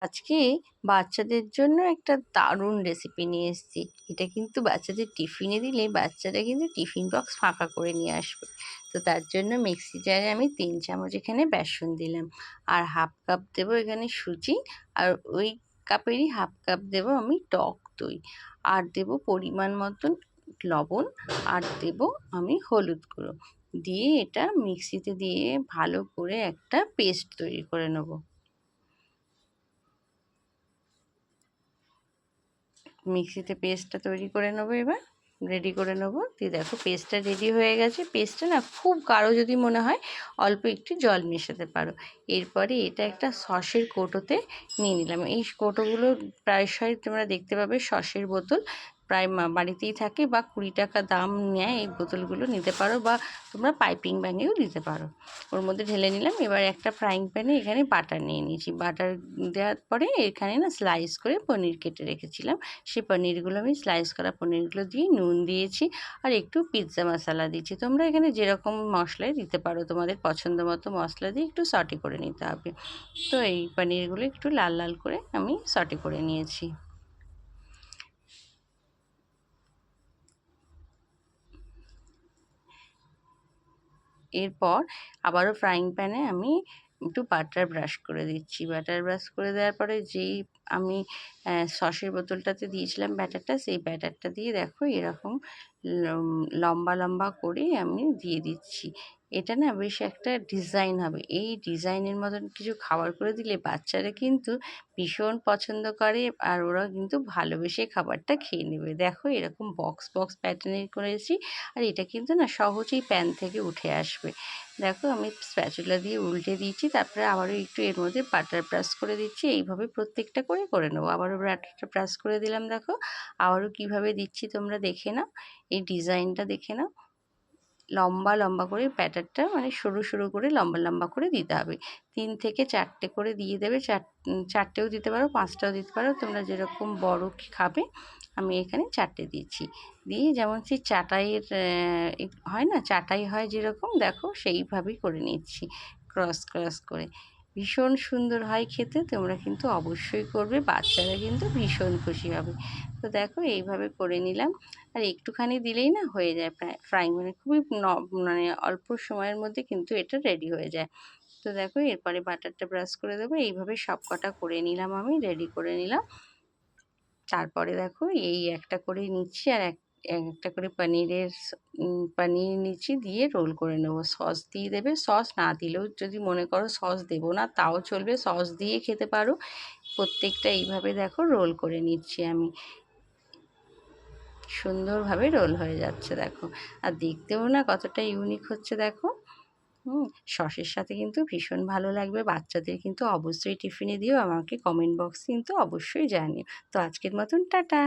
আজকে বাচ্চাদের জন্য একটা দারুণ রেসিপি নিয়ে এসেছি। এটা কিন্তু বাচ্চাদের টিফিনে দিলে বাচ্চারা কিন্তু টিফিন বক্স ফাঁকা করে নিয়ে আসবে। তো তার জন্য মিক্সি জারে আমি ৩ চামচ এখানে বেসন দিলাম। আর হাফ কাপ দেবো এখানে সুজি। আর ওই কাপেরই হাফ কাপ দেবো আমি টক দই। আর দেবো পরিমাণ মতন লবণ। আর দেবো আমি হলুদ গুঁড়ো। দিয়ে এটা মিক্সিতে দিয়ে ভালো করে একটা পেস্ট তৈরি করে নেবো। মিক্সিতে পেস্টটা তৈরি করে নেবো, এবার রেডি করে নেবো। দিয়ে দেখো পেস্টটা রেডি হয়ে গেছে। পেস্টটা না খুব গাঢ় যদি মনে হয় অল্প একটু জল মেশাতে পারো। এরপরে এটা একটা সসের কৌটোতে নিয়ে নিলাম। এই কৌটোগুলো প্রায়শই তোমরা দেখতে পাবে সসের বোতল প্রায় বাড়িতেই থাকে, বা ২০ টাকা দাম নেয় এই বোতলগুলো, নিতে পারো, বা তোমরা পাইপিং ব্যাগেও দিতে পারো। ওর মধ্যে ঢেলে নিলাম। এবার একটা ফ্রাইং প্যানে এখানে বাটার নিয়ে নিয়েছি। বাটার দেওয়ার পরে এখানে না স্লাইস করে পনির কেটে রেখেছিলাম। সেই পনিরগুলো আমি স্লাইস করা পনিরগুলো দিয়ে নুন দিয়েছি। আর একটু পিৎজা মশলা দিচ্ছি। তোমরা এখানে যেরকম মশলাই দিতে পারো, তোমাদের পছন্দ মতো মশলা দিয়ে একটু সটে করে নিতে হবে। তো এই পনিরগুলো একটু লাল লাল করে আমি সটে করে নিয়েছি। এরপর আবারও ফ্রাইং প্যানে আমি একটু বাটার ব্রাশ করে দিচ্ছি। বাটার ব্রাশ করে দেওয়ার পরে যেই আমি সসের বোতলটাতে দিয়েছিলাম ব্যাটারটা, সেই ব্যাটারটা দিয়ে দেখো এরকম লম্বা লম্বা করে আমি দিয়ে দিচ্ছি। এটা না বেশ একটা ডিজাইন হবে। এই ডিজাইনের মতন কিছু খাবার করে দিলে বাচ্চারা কিন্তু ভীষণ পছন্দ করে, আর ওরা কিন্তু ভালোবেসে খাবারটা খেয়ে নেবে। দেখো এরকম বক্স বক্স প্যাটার্নের করেছি। আর এটা কিন্তু না সহজেই প্যান থেকে উঠে আসবে। দেখো আমি স্প্যাচুলা দিয়ে উল্টে দিয়েছি, তারপরে আবারও একটু এর মধ্যে বাটার ব্রাশ করে দিচ্ছি। এইভাবে প্রত্যেকটা করে নেবো। আবারও বাটারটা ব্রাশ করে দিলাম। দেখো আবারও কিভাবে দিচ্ছি তোমরা দেখে নাও, এই ডিজাইনটা দেখে নাও। লম্বা লম্বা করে ব্যাটারটা মানে সরু সরু করে লম্বা লম্বা করে দিতে হবে। ৩ থেকে ৪টে করে দিয়ে দেবে। ৪টেও দিতে পারো, ৫টাও দিতে পারো, তোমরা যেরকম বড় খাবে। আমি এখানে ৪টে দিচ্ছি। দিয়ে যেমন সেই চাটাইয়ের হয় না, চাটাই হয় যেরকম, দেখো সেইভাবেই করে নিচ্ছি ক্রস ক্রস করে। ভীষণ সুন্দর হয় খেতে। তোমরা কিন্তু অবশ্যই করবে, বাচ্চারা কিন্তু ভীষণ খুশি হবে। তো দেখো এইভাবে করে নিলাম। আর একটুখানি দিলেই না হয়ে যায় ফ্রাই, মানে খুবই মানে অল্প সময়ের মধ্যে কিন্তু এটা রেডি হয়ে যায়। তো দেখো এরপরে বাটারটা ব্রাশ করে দেবো। এইভাবে সব কটা করে নিলাম, আমি রেডি করে নিলাম। তারপরে দেখো এই একটা করে নিচ্ছি, আর একটা করে পনির নিচ্ছি, দিয়ে রোল করে নেবো। সস দিয়ে দেবে। সস না দিলেও যদি মনে করো সস দেবো না তাও চলবে, সস দিয়ে খেতে পারো। প্রত্যেকটা এইভাবে দেখো রোল করে নিচ্ছি আমি। সুন্দরভাবে রোল হয়ে যাচ্ছে দেখো। আর দেখতেও না কতটা ইউনিক হচ্ছে দেখো। সসের সাথে কিন্তু ভীষণ ভালো লাগবে। বাচ্চাদের কিন্তু অবশ্যই টিফিনে দিও। আমাকে কমেন্ট বক্সে কিন্তু অবশ্যই জানিও। তো আজকের মতন টাটা।